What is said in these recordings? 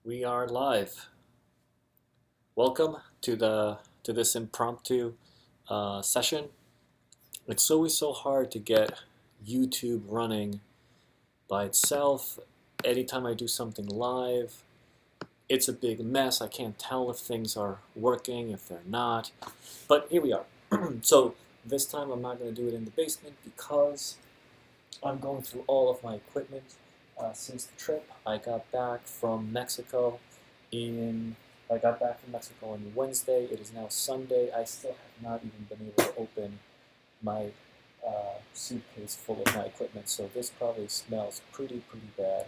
We are live. Welcome to this impromptu session. It's always so hard to get YouTube running by itself. Anytime I do something live, it's a big mess. I can't tell if things are working, if they're not. But here we are. So this time I'm not going to do it in the basement because I'm going through all of my equipment since the trip. I got back from Mexico in on Wednesday. It is now Sunday. I still have not even been able to open my suitcase full of my equipment, so this probably smells pretty bad.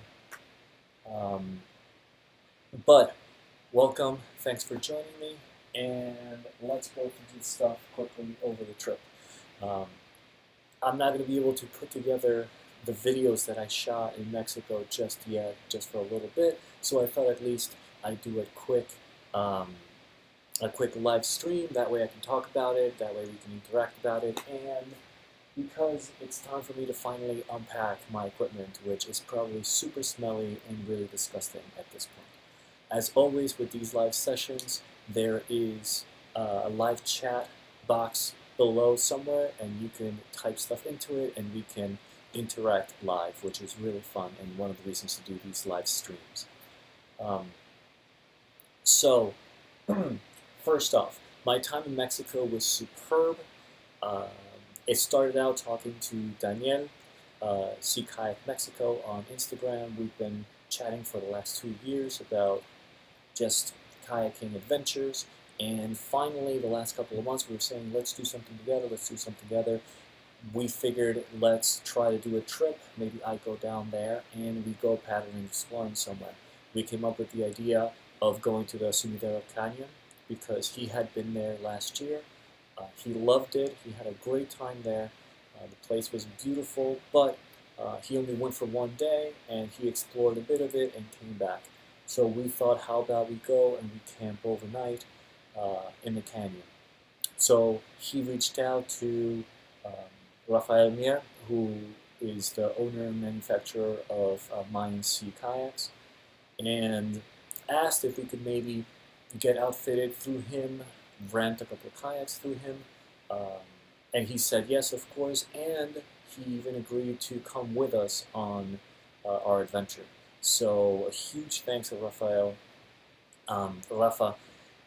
Um, but welcome. Thanks for joining me, and let's go through this stuff quickly over the trip. Um, I'm not going to be able to put together the videos that I shot in Mexico just yet, just for a little bit. So I thought at least I'd do um, a quick live stream. That way I can talk about it. That way we can interact about it. And because it's time for me to finally unpack my equipment, which is probably super smelly and really disgusting at this point. As always with these live sessions, there is a live chat box below somewhere, and you can type stuff into it, and we can interact live, which is really fun and one of the reasons to do these live streams. So, first off, my time in Mexico was superb. Uh, it started out talking to Daniel, see Kayak Mexico on Instagram. We've been chatting for the last 2 years about just kayaking adventures, and finally the last couple of months we were saying, let's do something together. We figured, let's try to do a trip. Maybe I go down there and we go paddling, exploring somewhere. We came up with the idea of going to the Sumidero Canyon because he had been there last year. He loved it. He had a great time there. The place was beautiful, but he only went for 1 day, and he explored a bit of it and came back. So we thought, how about we go and we camp overnight in the canyon. So he reached out to Rafael Mier, who is the owner and manufacturer of Mayan Sea kayaks, and asked if we could maybe get outfitted through him, rent a couple of kayaks through him, and he said yes, of course, and he even agreed to come with us on our adventure. So a huge thanks to Rafa,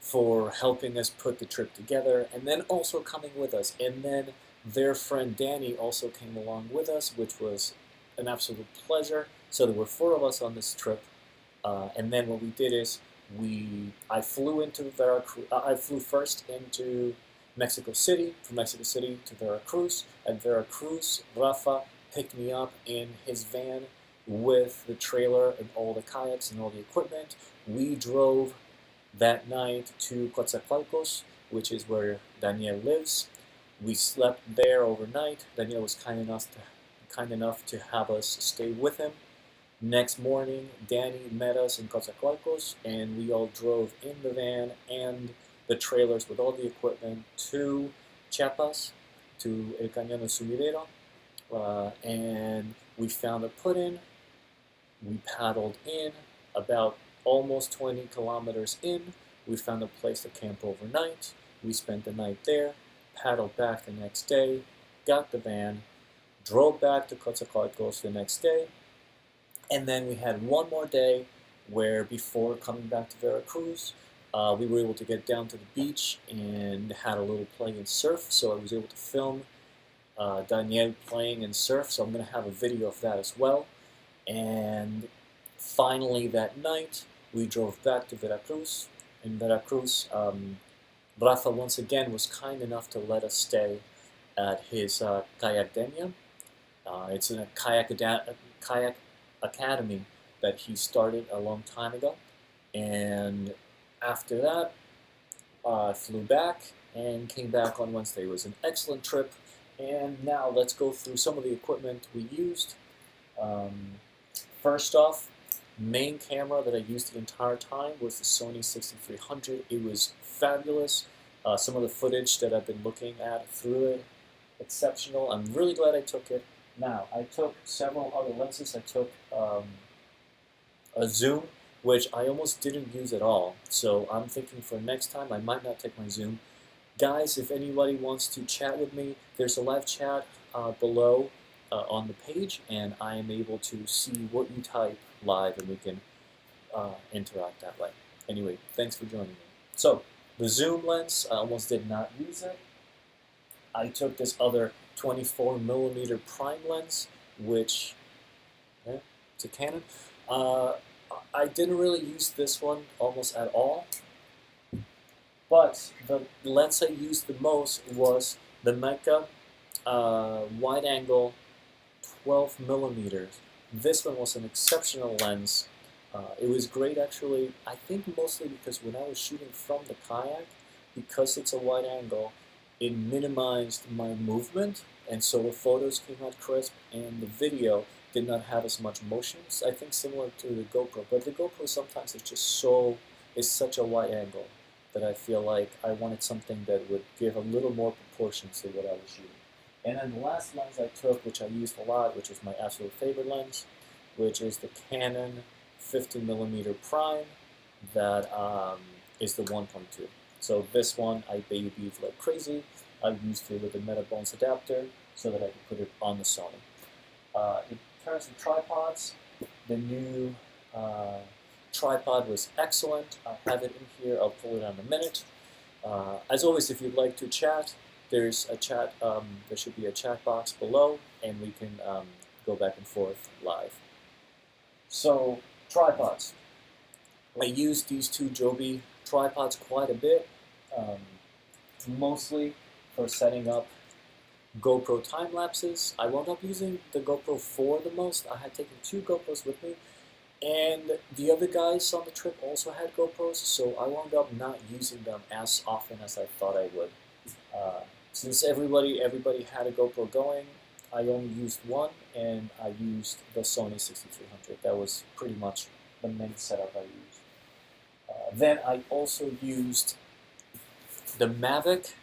for helping us put the trip together, and then also coming with us. And then their friend Danny also came along with us, which was an absolute pleasure. So there were 4 of us on this trip, and then what we did is I flew into Veracruz. I flew first into Mexico City, from Mexico City to Veracruz. At Veracruz, Rafa picked me up in his van with the trailer and all the kayaks and all the equipment. We drove that night to Coatzacoalcos, which is where Daniel lives. We slept there overnight. Daniel was kind enough to have us stay with him. Next morning, Danny met us in Coatzacoalcos, and we all drove in the van and the trailers with all the equipment to Chiapas, to El Cañón of Sumidero, and we found a put-in. We paddled in. About almost 20 kilometers in, we found a place to camp overnight. We spent the night there, paddled back the next day, got the van, drove back to Coatzacoalcos the next day, and then we had one more day where, before coming back to Veracruz, we were able to get down to the beach and had a little play and surf, so I was able to film Daniel playing and surf, so I'm going to have a video of that as well. And finally that night, we drove back to Veracruz. In Veracruz, Rafa once again was kind enough to let us stay at his kayak denia. It's a kayak academy that he started a long time ago. And after that, I flew back and came back on Wednesday. It was an excellent trip. And now let's go through some of the equipment we used. First off, main camera that I used the entire time was the Sony 6300. It was fabulous. Some of the footage that I've been looking at through it, exceptional. I'm really glad I took it. Now, I took several other lenses. I took a zoom which I almost didn't use at all. So I'm thinking for next time I might not take my Zoom. Guys, if anybody wants to chat with me, there's a live chat below on the page, and I am able to see what you type live, and we can interact that way. Anyway, thanks for joining me. So, the zoom lens, I almost did not use it. I took this other 24mm prime lens, which, it's a Canon. I didn't really use this one almost at all, but the lens I used the most was the Mecha wide angle 12mm. This one was an exceptional lens. It was great actually, I think mostly because when I was shooting from the kayak, because it's a wide angle, it minimized my movement, and so the photos came out crisp, and the video did not have as much motion. I think similar to the GoPro, but the GoPro sometimes is such a wide angle that I feel like I wanted something that would give a little more proportions to what I was shooting. And then the last lens I took, which I used a lot, which is my absolute favorite lens, which is the Canon 50mm prime, that is the 1.2. So this one I babied like crazy. I used it with the Metabones adapter so that I could put it on the Sony. In terms of tripods, the new tripod was excellent. I have it in here. I'll pull it out in a minute. As always, if you'd like to chat, there's a chat. There should be a chat box below, and we can go back and forth live. So tripods. I use these two Joby tripods quite a bit, mostly for setting up GoPro time lapses. I wound up using the GoPro 4 the most. I had taken two GoPros with me, and the other guys on the trip also had GoPros, so I wound up not using them as often as I thought I would. Since everybody had a GoPro going, I only used one, and I used the Sony 6300. That was pretty much the main setup I used. Then I also used the Mavic,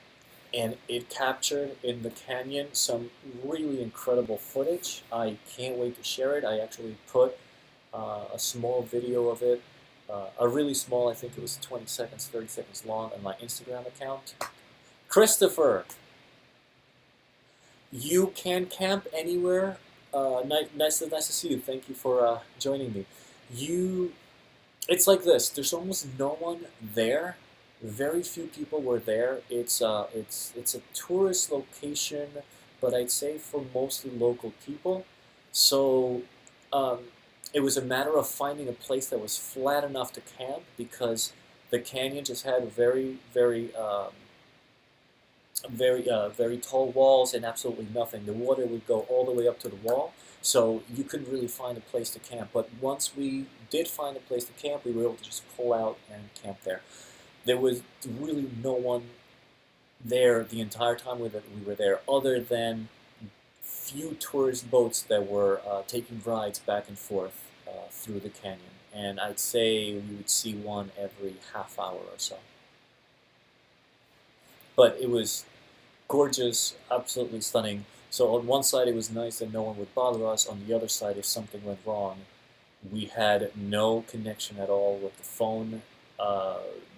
and it captured in the canyon some really incredible footage. I can't wait to share it. I actually put a small video of it, a really small, I think it was 20 seconds, 30 seconds long, on my Instagram account. Christopher, you can camp anywhere. Nice to see you. Thank you for joining me. It's like this. There's almost no one there. Very few people were there. It's a tourist location, but I'd say for mostly local people. So it was a matter of finding a place that was flat enough to camp, because the canyon just had very tall walls and absolutely nothing. The water would go all the way up to the wall, so you couldn't really find a place to camp. But once we did find a place to camp, we were able to just pull out and camp there. There was really no one there the entire time we were there, other than few tourist boats that were taking rides back and forth through the canyon. And I'd say we would see one every half hour or so. But it was gorgeous, absolutely stunning. So on one side it was nice that no one would bother us. On the other side, if something went wrong, we had no connection at all with the phone.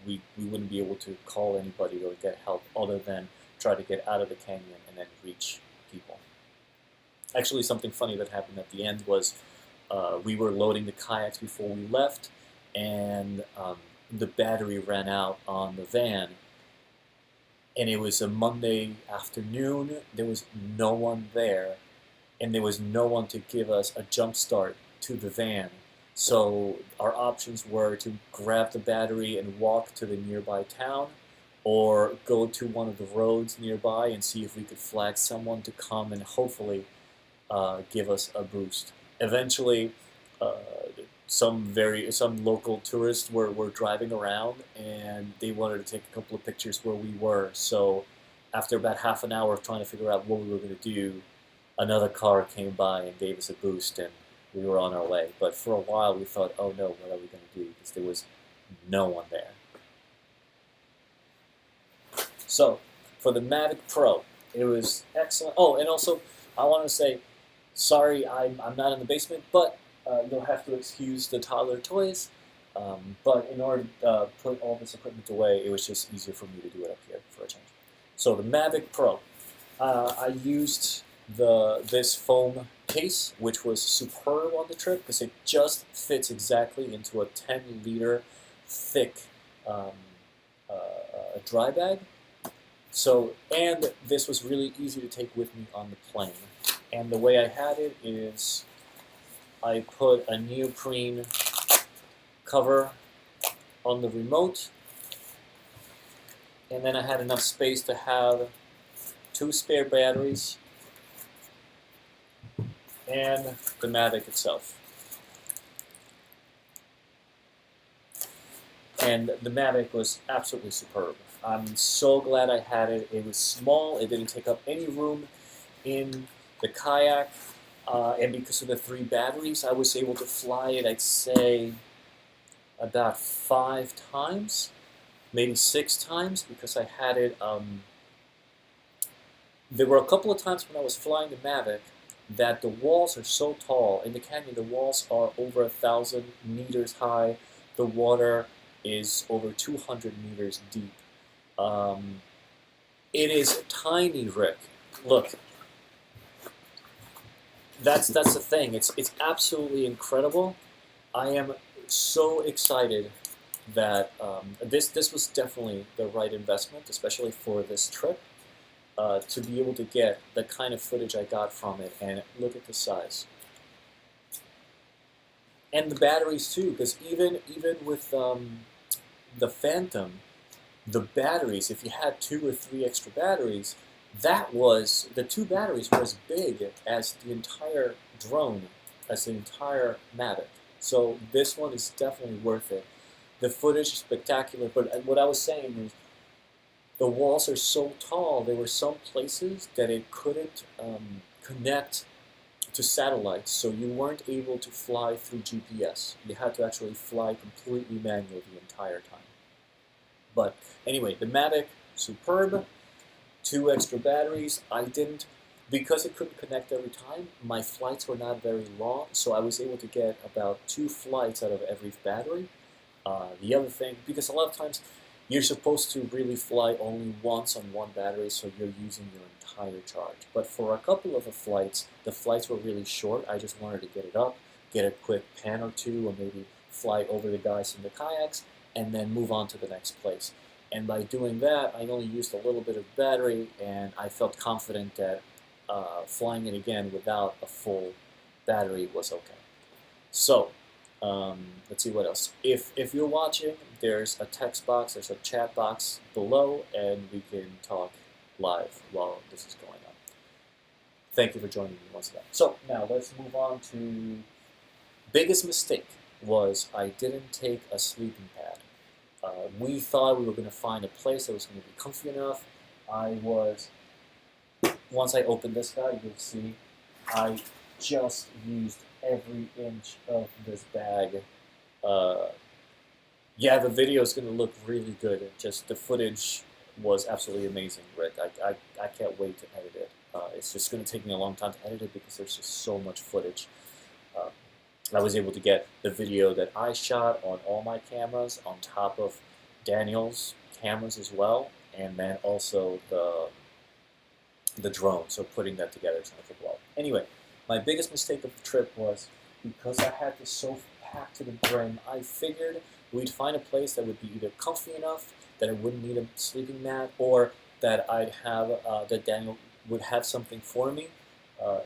We wouldn't be able to call anybody or get help other than try to get out of the canyon and then reach people. Actually, something funny that happened at the end was we were loading the kayaks before we left, and the battery ran out on the van. And it was a Monday afternoon. There was no one there, and there was no one to give us a jump start to the van. So our options were to grab the battery and walk to the nearby town, or go to one of the roads nearby and see if we could flag someone to come and hopefully give us a boost. Eventually, some local tourists were driving around, and they wanted to take a couple of pictures where we were. So after about half an hour of trying to figure out what we were going to do, another car came by and gave us a boost, and we were on our way. But for a while we thought, oh no, what are we going to do? Because there was no one there. So for the Mavic Pro, it was excellent. Oh, and also I want to say, sorry, I'm not in the basement, but you'll have to excuse the toddler toys. But in order to put all this equipment away, it was just easier for me to do it up here for a change. So the Mavic Pro. I used this foam case, which was superb on the trip because it just fits exactly into a 10-liter thick um, dry bag. So, and this was really easy to take with me on the plane. And the way I had it is I put a neoprene cover on the remote, and then I had enough space to have 2 spare batteries and the Mavic itself. And the Mavic was absolutely superb. I'm so glad I had it. It was small, it didn't take up any room in the kayak, and because of the 3 batteries, I was able to fly it, I'd say, about 5 times, maybe 6 times, because I had it. There were a couple of times when I was flying the Mavic that the walls are so tall. In the canyon, the walls are over 1,000 meters high. The water is over 200 meters deep. It is tiny, Rick. Look, that's the thing. It's absolutely incredible. I am so excited that this was definitely the right investment, especially for this trip, to be able to get the kind of footage I got from it. And look at the size. And the batteries too, because even with the Phantom, the batteries, if you had 2 or 3 extra batteries, the 2 batteries were as big as the entire drone, as the entire Mavic. So this one is definitely worth it. The footage is spectacular, but what I was saying is the walls are so tall, there were some places that it couldn't connect to satellites, so you weren't able to fly through GPS. You had to actually fly completely manual the entire time. But anyway, the Mavic, superb. 2 extra batteries. I didn't, because it couldn't connect every time, my flights were not very long, so I was able to get about 2 flights out of every battery. The other thing, because a lot of times you're supposed to really fly only once on 1 battery, so you're using your entire charge. But for a couple of the flights were really short. I just wanted to get it up, get a quick pan or 2, or maybe fly over the guys in the kayaks, and then move on to the next place. And by doing that, I only used a little bit of battery, and I felt confident that flying it again without a full battery was okay. So, let's see what else. If you're watching, there's a text box, there's a chat box below, and we can talk live while this is going on. Thank you for joining me once again. So, now let's move on to biggest mistake was I didn't take a sleeping pad. We thought we were going to find a place that was going to be comfy enough. Once I opened this guy, you'll see, I just used every inch of this bag. Yeah, the video is going to look really good. Just the footage was absolutely amazing, Rick. I can't wait to edit it. It's just going to take me a long time to edit it because there's just so much footage. I was able to get the video that I shot on all my cameras on top of Daniel's cameras as well, and then also the drone. So putting that together is going to take a while. Anyway, my biggest mistake of the trip was because I had this so packed to the brim, I figured we'd find a place that would be either comfy enough that I wouldn't need a sleeping mat, or that I'd have that Daniel would have something for me.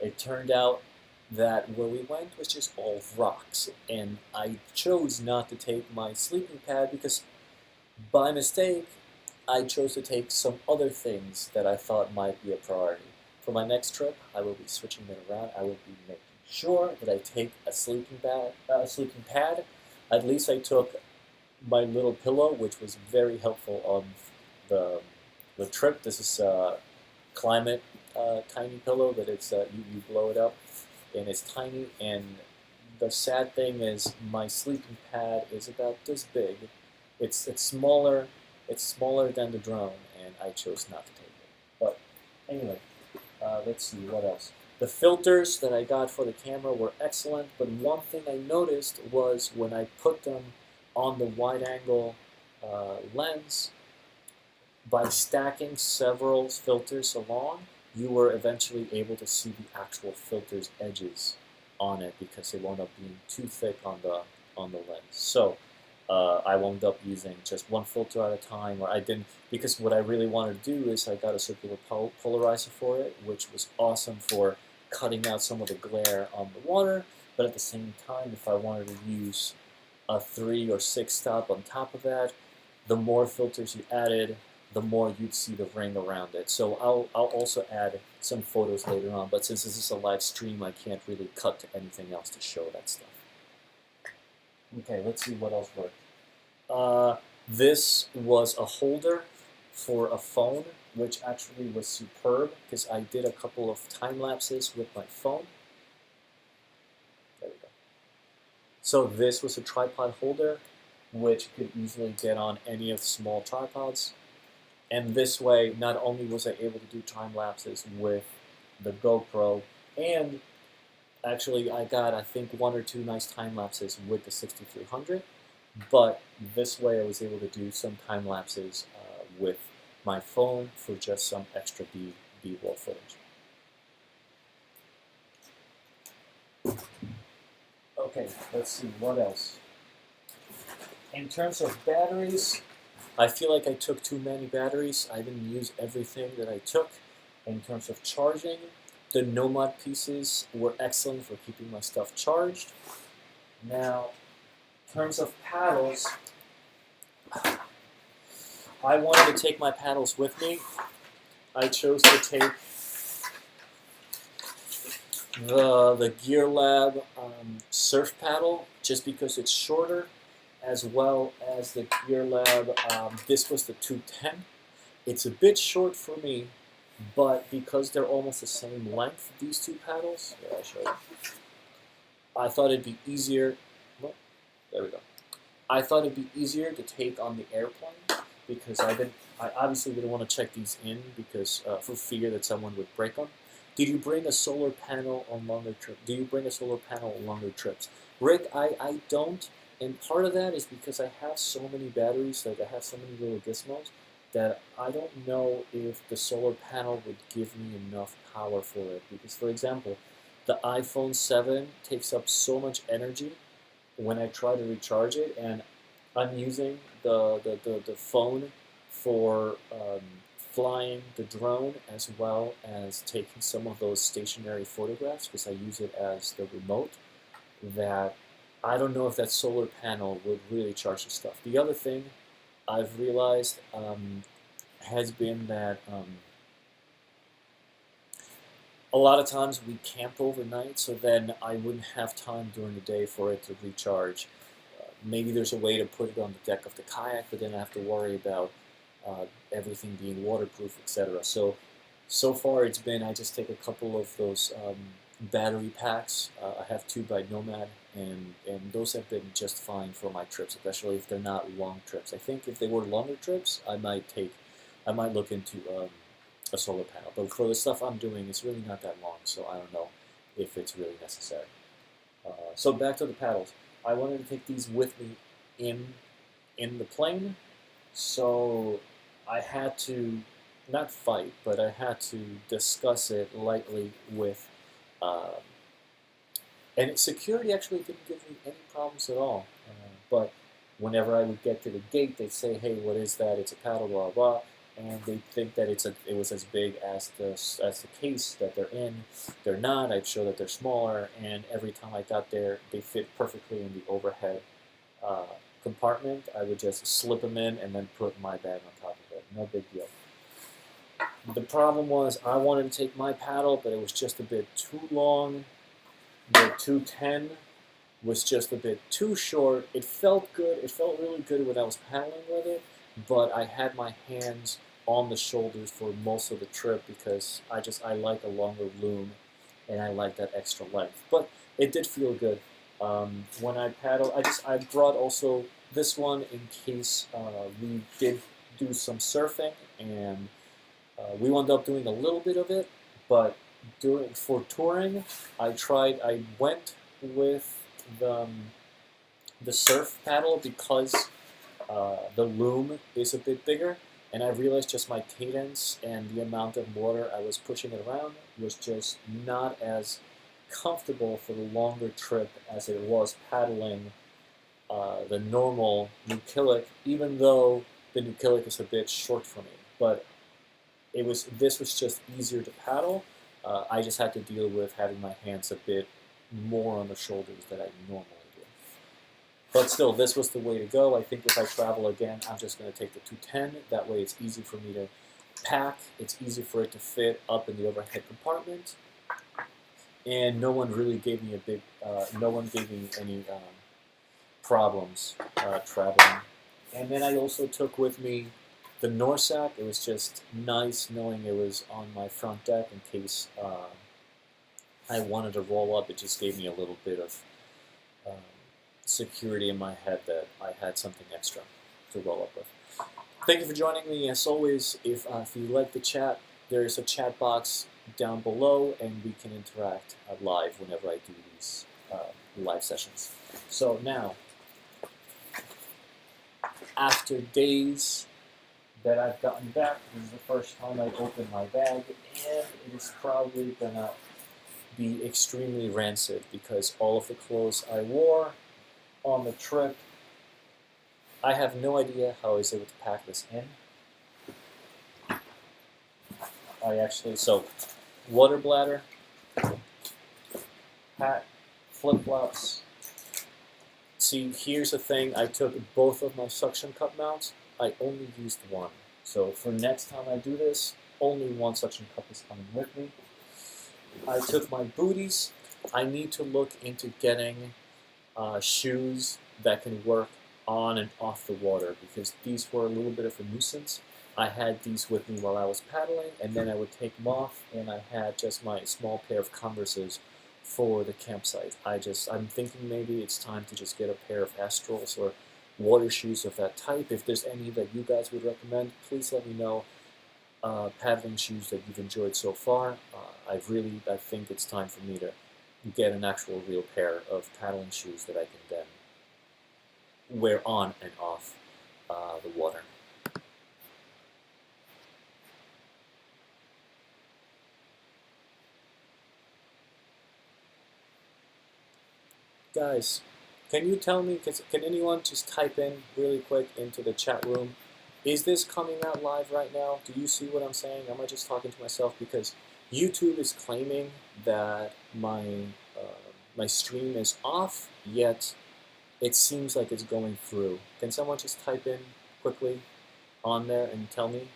It turned out that where we went was just all rocks, and I chose not to take my sleeping pad because by mistake I chose to take some other things that I thought might be a priority. For my next trip, I will be switching it around. I will be making sure that I take a sleeping pad. At least I took my little pillow, which was very helpful on the trip. This is a climate tiny pillow that it's you blow it up, and it's tiny. And the sad thing is, my sleeping pad is about this big. It's smaller. It's smaller than the drone, and I chose not to take it. But anyway, let's see what else. The filters that I got for the camera were excellent, but one thing I noticed was when I put them on the wide-angle lens, by stacking several filters along, you were eventually able to see the actual filter's edges on it because they wound up being too thick on the lens. So I wound up using just one filter at a time, or I didn't, because what I really wanted to do is I got a circular polarizer for it, which was awesome for cutting out some of the glare on the water, but at the same time, if I wanted to use a 3 or 6 stop on top of that, the more filters you added, the more you'd see the ring around it. So I'll also add some photos later on, but since this is a live stream, I can't really cut to anything else to show that stuff. Okay, let's see what else worked. This was a holder for a phone, which actually was superb because I did a couple of time lapses with my phone. There we go. So this was a tripod holder, which could easily get on any of the small tripods. And this way, not only was I able to do time lapses with the GoPro, and actually I got, I think, 1 or 2 nice time lapses with the 6300, but this way I was able to do some time lapses with my phone for just some extra B-roll footage. Okay, let's see, what else? In terms of batteries, I feel like I took too many batteries. I didn't use everything that I took. In terms of charging, the Nomad pieces were excellent for keeping my stuff charged. Now, in terms of paddles, I wanted to take my paddles with me. I chose to take the Gear Lab surf paddle just because it's shorter, as well as the Gear Lab, this was the 210. It's a bit short for me, but because they're almost the same length, these two paddles, here, I'll show you. I thought it'd be easier, well, there we go. I thought it'd be easier to take on the airplane because I obviously didn't want to check these in because for fear that someone would break them. Did you bring a solar panel on longer trips? Do you bring a solar panel on longer trips? Rick, I don't. And part of that is because I have so many batteries, like I have so many little gizmos, that I don't know if the solar panel would give me enough power for it. Because, for example, the iPhone 7 takes up so much energy when I try to recharge it, and I'm using the phone for flying the drone as well as taking some of those stationary photographs because I use it as the remote, that I don't know if that solar panel would really charge the stuff. The other thing I've realized has been that a lot of times we camp overnight, so then I wouldn't have time during the day for it to recharge. Maybe there's a way to put it on the deck of the kayak, but then I have to worry about everything being waterproof, etc. So far it's been, I just take a couple of those battery packs. I have 2 by Nomad, and those have been just fine for my trips, especially if they're not long trips. I think if they were longer trips, I might look into a solar panel. But for the stuff I'm doing, it's really not that long, so I don't know if it's really necessary. So back to the paddles. I wanted to take these with me in the plane, so I had to not fight, but I had to discuss it lightly with. And security actually didn't give me any problems at all. But whenever I would get to the gate, they'd say, "Hey, what is that? It's a paddle, blah blah," and they think that it was as big as the case that they're in. They're not. I'd show that they're smaller, and every time I got there, they fit perfectly in the overhead compartment. I would just slip them in and then put my bag on top of it. No big deal. The problem was I wanted to take my paddle, but it was just a bit too long. The 210 was just a bit too short. It felt good. It felt really good when I was paddling with it, but I had my hands on the shoulders for most of the trip because I like a longer loom, and I like that extra length. But it did feel good. When I paddle, I brought also this one in case we did do some surfing, and we wound up doing a little bit of it, but for touring, I went with the the surf paddle because the loom is a bit bigger, and I realized just my cadence and the amount of water I was pushing it around was just not as comfortable for the longer trip as it was paddling the normal Nukilic, even though the Nukilic is a bit short for me. But this was just easier to paddle. I just had to deal with having my hands a bit more on the shoulders than I normally do. But still, this was the way to go. I think if I travel again, I'm just going to take the 210. That way it's easy for me to pack. It's easy for it to fit up in the overhead compartment. And no one really gave me no one gave me any problems traveling. And then I also took with me the Norsac. It was just nice knowing it was on my front deck in case I wanted to roll up. It just gave me a little bit of security in my head that I had something extra to roll up with. Thank you for joining me. As always, if you like the chat, there is a chat box down below, and we can interact live whenever I do these live sessions. So now, after days that I've gotten back, this is the first time I opened my bag, and it is probably gonna be extremely rancid because all of the clothes I wore on the trip, I have no idea how I was able to pack this in. So water bladder, hat, flip-flops. See, here's the thing, I took both of my suction cup mounts. I only used one. So for next time I do this, only one suction cup is coming with me. I took my booties. I need to look into getting shoes that can work on and off the water because these were a little bit of a nuisance. I had these with me while I was paddling, and then I would take them off, and I had just my small pair of Converses for the campsite. I'm thinking maybe it's time to just get a pair of Astrals or water shoes of that type. If there's any that you guys would recommend, please let me know. Paddling shoes that you've enjoyed so far. I think it's time for me to get an actual real pair of paddling shoes that I can then wear on and off the water. Guys, can you tell me, can anyone just type in really quick into the chat room, is this coming out live right now? Do you see what I'm saying? Am I just talking to myself? Because YouTube is claiming that my stream is off, yet it seems like it's going through. Can someone just type in quickly on there and tell me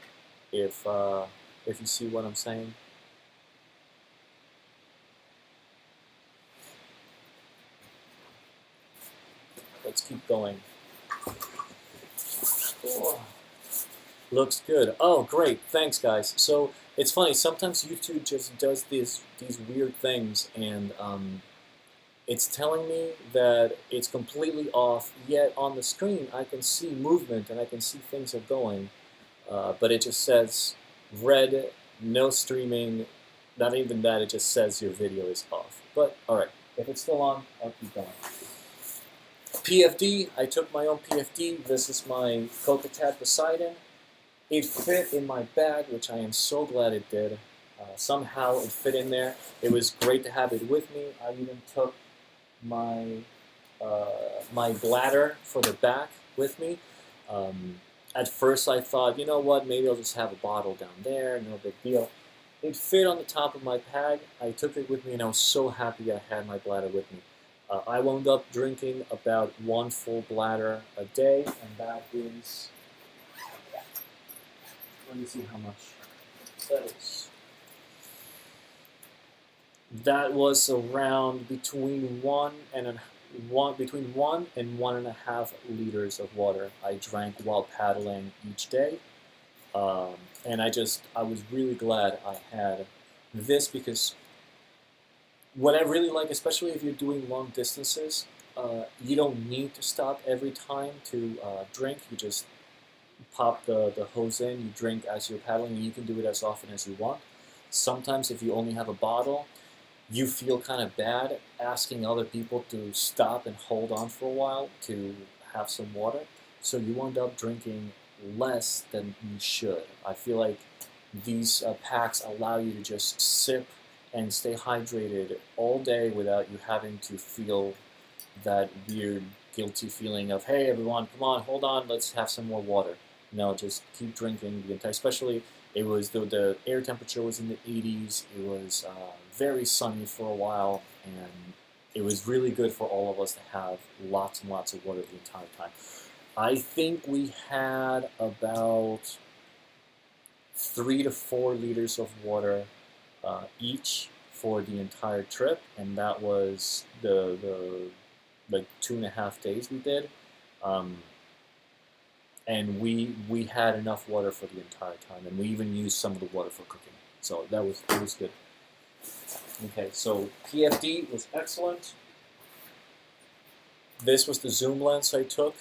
if you see what I'm saying? Let's keep going. Oh, looks good. Oh, great. Thanks, guys. So it's funny. Sometimes YouTube just does these weird things, and it's telling me that it's completely off. Yet on the screen, I can see movement and I can see things are going, but it just says red, no streaming. Not even that. It just says your video is off. But all right, if it's still on, I'll keep going. PFD, I took my own PFD. This is my Kokatad Poseidon. It fit in my bag, which I am so glad it did. Somehow it fit in there. It was great to have it with me. I even took my my bladder for the back with me. At first I thought, you know what, maybe I'll just have a bottle down there, no big deal. It fit on the top of my bag. I took it with me, and I was so happy I had my bladder with me. I wound up drinking about 1 full bladder a day, and that is, let me see how much that is. That was around between 1 and 1.5 liters of water I drank while paddling each day. And I was really glad I had this because what I really like, especially if you're doing long distances, you don't need to stop every time to drink. You just pop the hose in, you drink as you're paddling, and you can do it as often as you want. Sometimes if you only have a bottle, you feel kind of bad asking other people to stop and hold on for a while to have some water. So you end up drinking less than you should. I feel like these packs allow you to just sip and stay hydrated all day without you having to feel that weird, guilty feeling of, hey, everyone, come on, hold on, let's have some more water. No, just keep drinking the entire, especially it was the air temperature was in the 80s. It was very sunny for a while, and it was really good for all of us to have lots and lots of water the entire time. I think we had about 3 to 4 liters of water each for the entire trip, and that was the like 2.5 days we did. Um, and we had enough water for the entire time, and we even used some of the water for cooking. So it was good. Okay, so PFD was excellent. This was the zoom lens I took.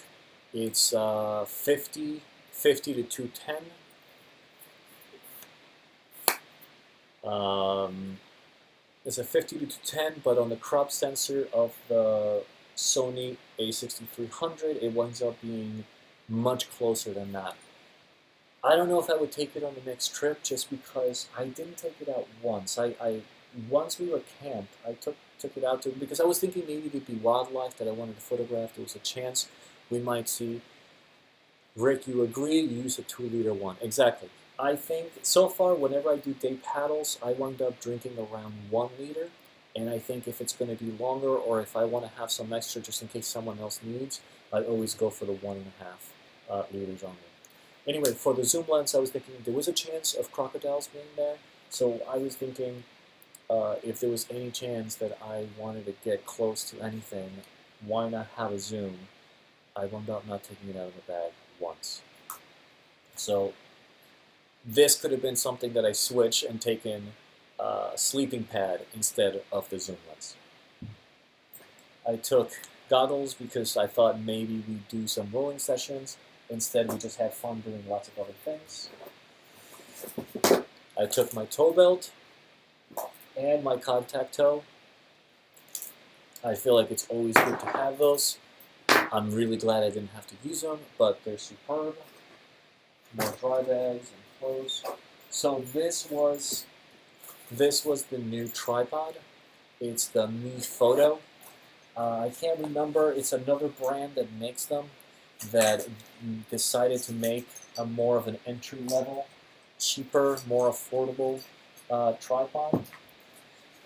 It's 50 to 210. It's a 50 to 210, but on the crop sensor of the Sony A6300, it winds up being much closer than that. I don't know if I would take it on the next trip just because I didn't take it out once. I once we were camped, I took it out to because I was thinking maybe there'd be wildlife that I wanted to photograph. There was a chance we might see. Rick, you agree? You use a 2-liter one. Exactly. I think so far, whenever I do day paddles, I wind up drinking around 1 liter. And I think if it's going to be longer or if I want to have some extra just in case someone else needs, I always go for the 1.5 liters only. Anyway, for the zoom lens, I was thinking there was a chance of crocodiles being there. So I was thinking if there was any chance that I wanted to get close to anything, why not have a zoom? I wound up not taking it out of the bag once. So this could have been something that I switched and taken a sleeping pad instead of the zoom lens. I took goggles because I thought maybe we'd do some rowing sessions. Instead, we just had fun doing lots of other things. I took my tow belt and my contact toe. I feel like it's always good to have those. I'm really glad I didn't have to use them, but they're superb. More dry bags and clothes. So this was the new tripod. It's the Mi Photo. I can't remember. It's another brand that makes them that decided to make a more of an entry level, cheaper, more affordable tripod.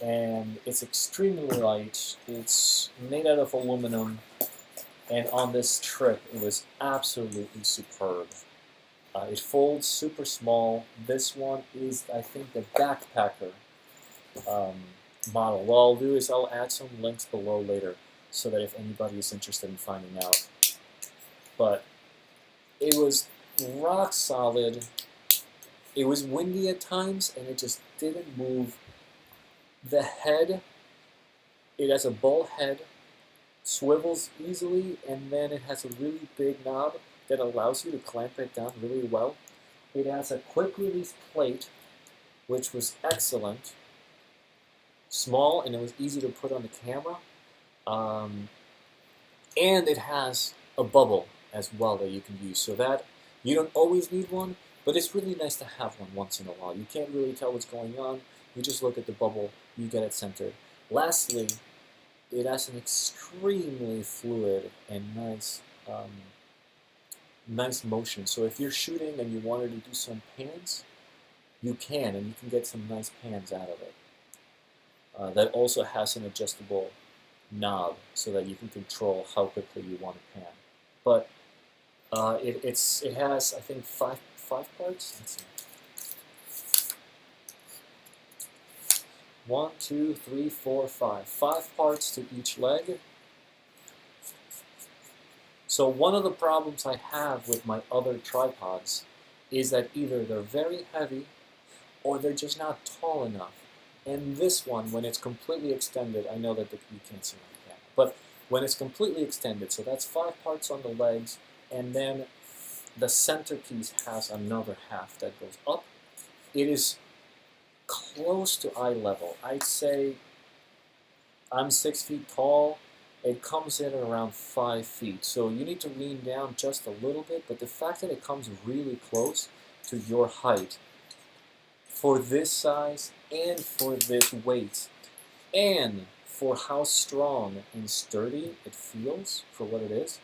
And it's extremely light. It's made out of aluminum. And on this trip, it was absolutely superb. It folds super small. This one is, I think, the backpacker model. What I'll do is I'll add some links below later so that if anybody is interested in finding out. But it was rock solid. It was windy at times, and it just didn't move. The head, it has a ball head, swivels easily, and then it has a really big knob that allows you to clamp it down really well. It has a quick release plate, which was excellent. Small, and it was easy to put on the camera. And it has a bubble as well that you can use, so that you don't always need one, but it's really nice to have one once in a while. You can't really tell what's going on. You just look at the bubble, you get it centered. Lastly, it has an extremely fluid and nice motion. So if you're shooting and you wanted to do some pans, you can, and you can get some nice pans out of it. That also has an adjustable knob so that you can control how quickly you want to pan. But it has, I think, five parts. Let's see. 1, 2, 3, 4, 5. 5 parts to each leg. So one of the problems I have with my other tripods is that either they're very heavy or they're just not tall enough. And this one, when it's completely extended, I know that you can't see on the camera, but when it's completely extended, so that's 5 parts on the legs, and then the centerpiece has another half that goes up. It is close to eye level. I'd say I'm 6 feet tall. It comes in at around 5 feet. So you need to lean down just a little bit, but the fact that it comes really close to your height for this size and for this weight and for how strong and sturdy it feels for what it is,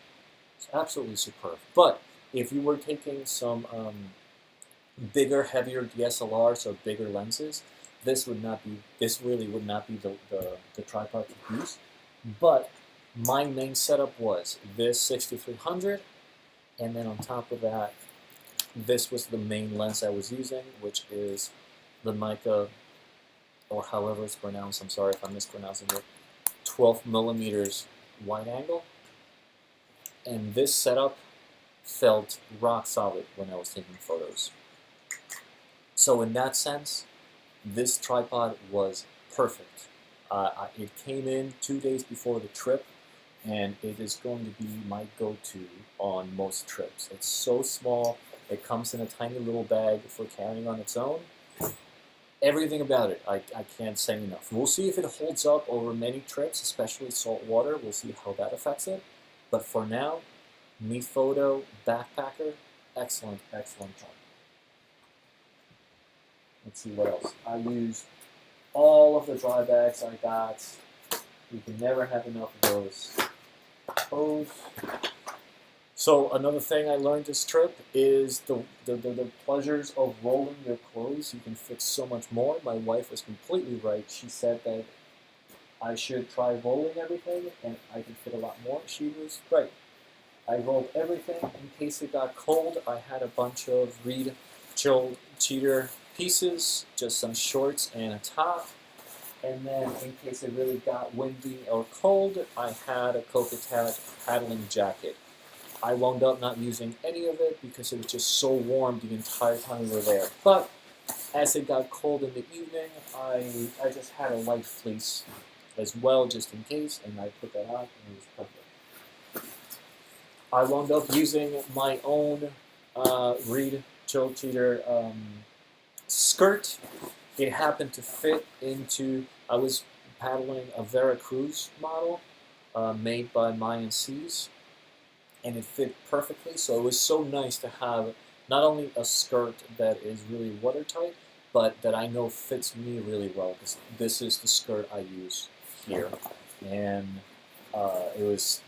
it's absolutely superb. But if you were taking some bigger, heavier DSLRs or bigger lenses, this would not be. This really would not be the tripod to use. But my main setup was this 6300, and then on top of that, this was the main lens I was using, which is the Mica, or however it's pronounced. I'm sorry if I'm mispronouncing it. 12 millimeters wide angle, and this setup felt rock solid when I was taking photos. So in that sense, this tripod was perfect. It came in 2 days before the trip, and it is going to be my go-to on most trips. It's so small. It comes in a tiny little bag for carrying on its own. Everything about it, I can't say enough. We'll see if it holds up over many trips, especially salt water. We'll see how that affects it. But for now, Mi Photo Backpacker, excellent, excellent job. Let's see what else. I used all of the dry bags I got. You can never have enough of those. Hose. So another thing I learned this trip is the pleasures of rolling your clothes. You can fit so much more. My wife was completely right. She said that I should try rolling everything and I can fit a lot more. She was right. I rolled everything in case it got cold. I had a bunch of Reed Chill Cheater pieces, just some shorts and a top. And then in case it really got windy or cold, I had a Cocatat paddling jacket. I wound up not using any of it because it was just so warm the entire time we were there. But as it got cold in the evening, I just had a light fleece as well, just in case, and I put that on, and it was perfect. I wound up using my own Reed Chill Cheater skirt. It happened to fit into, I was paddling a Veracruz model made by Mayan Seas, and it fit perfectly. So it was so nice to have not only a skirt that is really watertight, but that I know fits me really well. This is the skirt I use here, and it was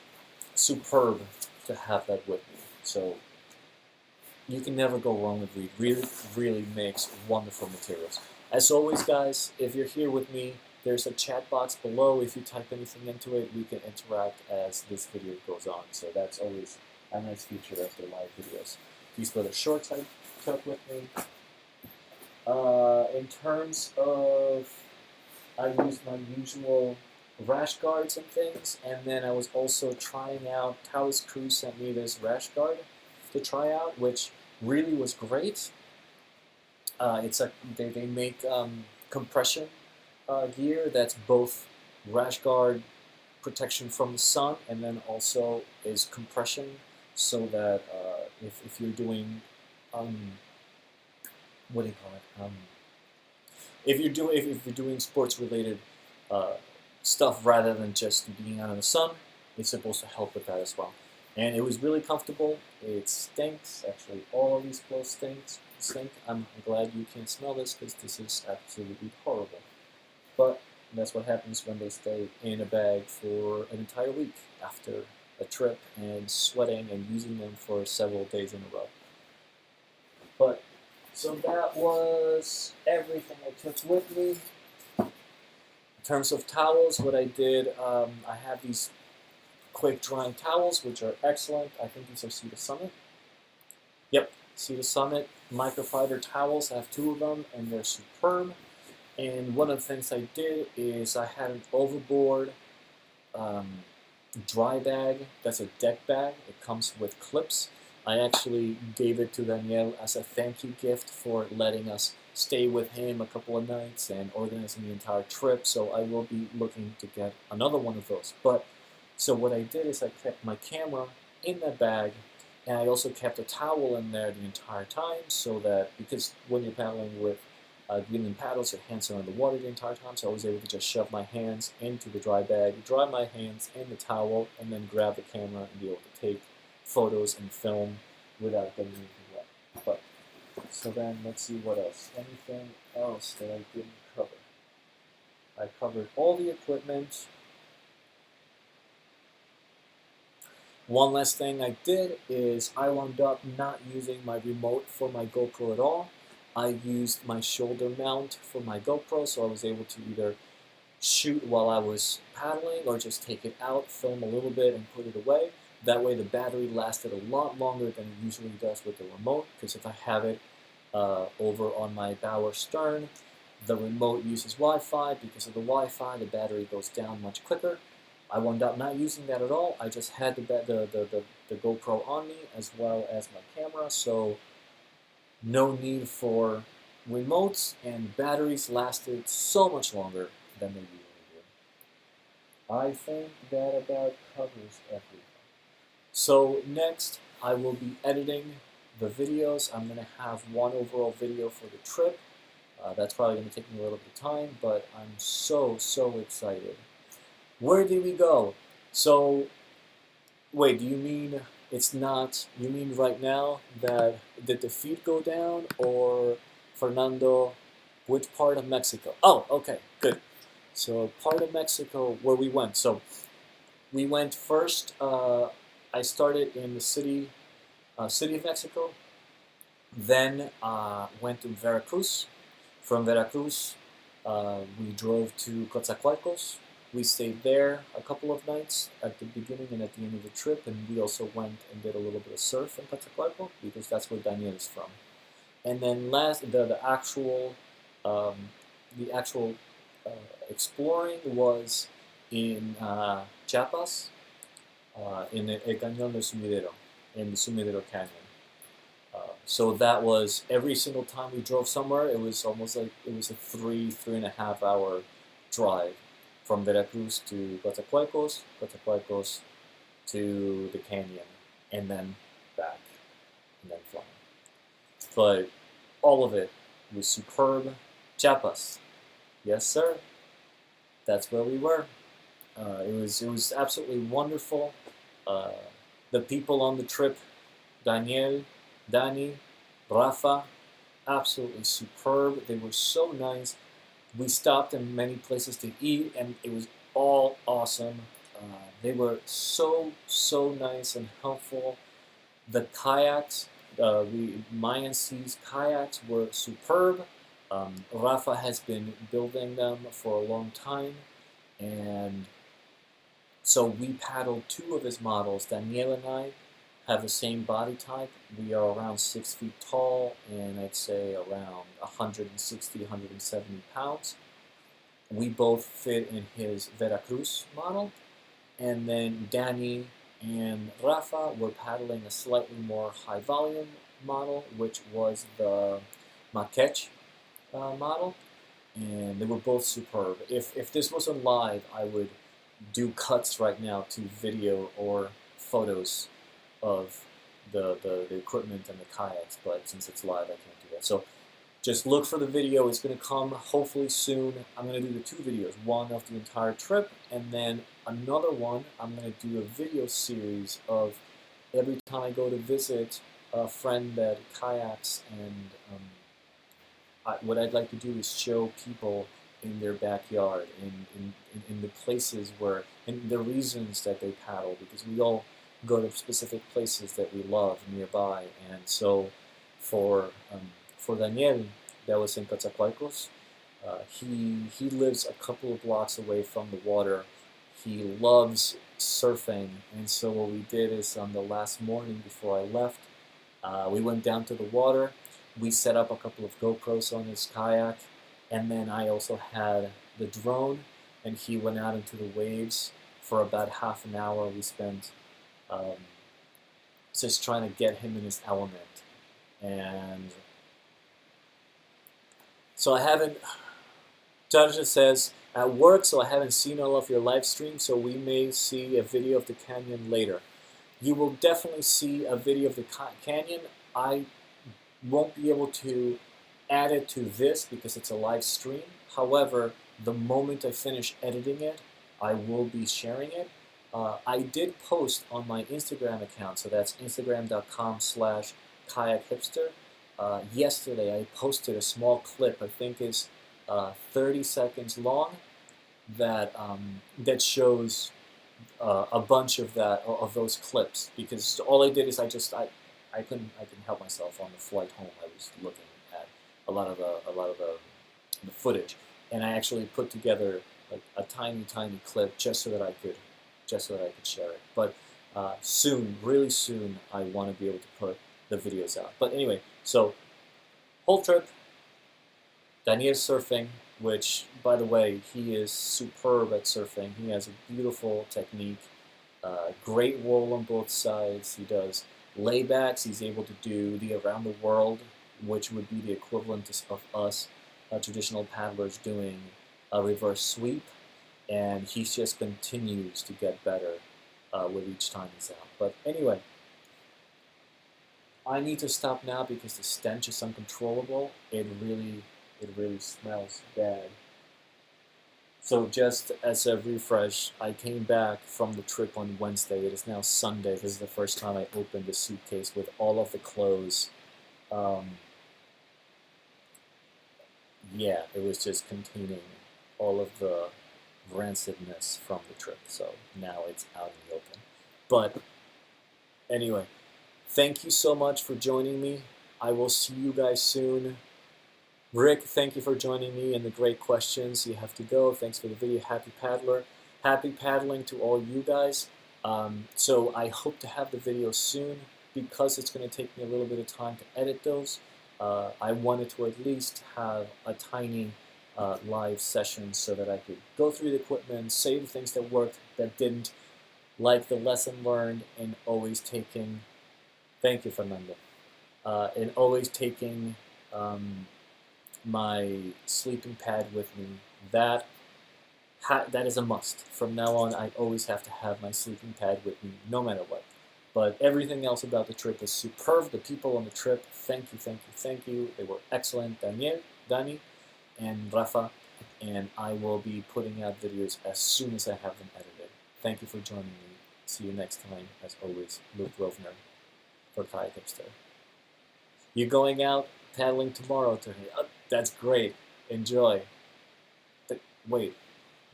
superb to have that with me. So you can never go wrong with Reed. Really, really makes wonderful materials. As always, guys, if you're here with me, there's a chat box below. If you type anything into it, we can interact as this video goes on. So that's always a nice feature of the live videos. These were the shorts I took with me. In terms of, I used my usual rash guards and things, and then I was also trying out, Taoist Crew sent me this rash guard to try out, which really was great. They make compression gear that's both rash guard protection from the sun, and then also is compression, so that if you're doing what do you call it? If you're doing sports related stuff rather than just being out in the sun, it's supposed to help with that as well. And it was really comfortable. It stinks. Actually, all of these clothes stink. I'm glad you can't smell this because this is absolutely horrible. But that's what happens when they stay in a bag for an entire week after a trip and sweating and using them for several days in a row. But so that was everything I took with me. In terms of towels, what I did, I have these quick drying towels, which are excellent. I think these are Sea to Summit. Yep, Sea to Summit microfiber towels. I have 2 of them, and they're superb. And one of the things I did is I had an overboard dry bag. That's a deck bag. It comes with clips. I actually gave it to Daniel as a thank you gift for letting us stay with him a couple of nights and organizing the entire trip. So I will be looking to get another one of those. But so what I did is I kept my camera in that bag, and I also kept a towel in there the entire time, so that, because when you're paddling with Using paddles, your hands are on the water the entire time, so I was able to just shove my hands into the dry bag, dry my hands in the towel, and then grab the camera and be able to take photos and film without getting anything wet. But so then let's see what else. Anything else that I didn't cover? I covered all the equipment. One last thing I did is I wound up not using my remote for my GoPro at all. I used my shoulder mount for my GoPro, so I was able to either shoot while I was paddling or just take it out, film a little bit, and put it away. That way the battery lasted a lot longer than it usually does with the remote, because if I have it over on my bow or stern, the remote uses Wi-Fi. Because of the Wi-Fi, the battery goes down much quicker. I wound up not using that at all. I just had the GoPro on me as well as my camera, so no need for remotes, and batteries lasted so much longer than they usually do. I think that about covers everything. So next, I will be editing the videos. I'm going to have one overall video for the trip. That's probably going to take me a little bit of time, but I'm so excited. Where did we go? So, wait, do you mean it's not, you mean right now that did the feed go down, or Fernando, which part of Mexico? Oh, okay, good. So part of Mexico where we went. So we went first, I started in the city of Mexico, then went to Veracruz. From Veracruz, we drove to Coatzacoalcos. We stayed there a couple of nights at the beginning and at the end of the trip, and we also went and did a little bit of surf in Coatzacoalcos because that's where Daniel is from. And then the actual exploring was in Chiapas, in the Cañón de Sumidero, in the Sumidero Canyon. So that was every single time we drove somewhere. It was almost like it was a 3.5 hour drive from Veracruz to Coatzacoalcos, Coatzacoalcos to the canyon, and then back, and then flying. But all of it was superb. Chiapas, yes sir, that's where we were. It was absolutely wonderful. The people on the trip, Daniel, Dani, Rafa, absolutely superb. They were so nice. We stopped in many places to eat, and it was all awesome. They were so nice and helpful. The kayaks, Mayan Seas kayaks were superb. Rafa has been building them for a long time, and so we paddled two of his models. Daniel and I have the same body type. We are around 6 feet tall, and I'd say around 160, 170 pounds. We both fit in his Veracruz model, and then Danny and Rafa were paddling a slightly more high volume model, which was the Maquech model, and they were both superb. If this wasn't live, I would do cuts right now to video or photos of the equipment and the kayaks, but since it's live, I can't do that. So just look for the video. It's going to come hopefully soon. I'm going to do the two videos, one of the entire trip, and then another one, I'm going to do a video series of every time I go to visit a friend that kayaks, and what I'd like to do is show people in their backyard, in the places where, in the reasons that they paddle, because we all go to specific places that we love nearby. And so for Daniel, that was in Coatzacoalcos. He lives a couple of blocks away from the water. He loves surfing, and so what we did is on the last morning before I left, we went down to the water. We set up a couple of GoPros on his kayak, and then I also had the drone, and he went out into the waves for about half an hour. We spent just trying to get him in his element. And so I haven't, Jaja says, at work, so I haven't seen all of your live streams, so we may see a video of the canyon later. You will definitely see a video of the canyon. I won't be able to add it to this because it's a live stream. However, the moment I finish editing it, I will be sharing it. I did post on my Instagram account, so that's instagram.com/Kayak Hipster. Yesterday, I posted a small clip. I think is 30 seconds long that shows a bunch of those clips, because all I did is I couldn't help myself on the flight home. I was looking at the footage, and I actually put together like a tiny clip just so that I could share it. But soon, really soon, I want to be able to put the videos out. But anyway, so whole trip, Daniel surfing, which, by the way, he is superb at surfing. He has a beautiful technique, great roll on both sides. He does laybacks. He's able to do the around the world, which would be the equivalent of us traditional paddlers doing a reverse sweep. And he just continues to get better with each time he's out. But anyway, I need to stop now because the stench is uncontrollable. It really smells bad. So just as a refresh, I came back from the trip on Wednesday. It is now Sunday. This is the first time I opened the suitcase with all of the clothes. Yeah, it was just containing all of the rancidness from the trip. So now it's out in the open. But anyway, thank you so much for joining me. I will see you guys soon. Rick, thank you for joining me and the great questions. You have to go. Thanks for the video. Happy paddler. Happy paddling to all you guys. So I hope to have the video soon. Because it's going to take me a little bit of time to edit those. I wanted to at least have a tiny live session so that I could go through the equipment, say the things that worked, that didn't, like the lesson learned in always taking, thank you, Fernando, in always taking my sleeping pad with me. That is a must. From now on, I always have to have my sleeping pad with me, no matter what. But everything else about the trip was superb. The people on the trip, thank you. They were excellent. Daniel, Dani, and Rafa. And I will be putting out videos as soon as I have them edited. Thank you for joining me. See you next time. As always, Luke Rovner for Kayak Hipster. You going out paddling tomorrow, Tony? Oh, that's great. Enjoy. Wait,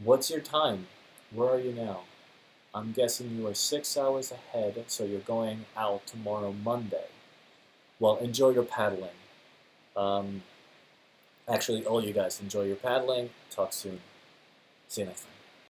what's your time? Where are you now? I'm guessing you are 6 hours ahead, so you're going out tomorrow, Monday. Well, enjoy your paddling. Actually, all you guys, enjoy your paddling. Talk soon. See you next time.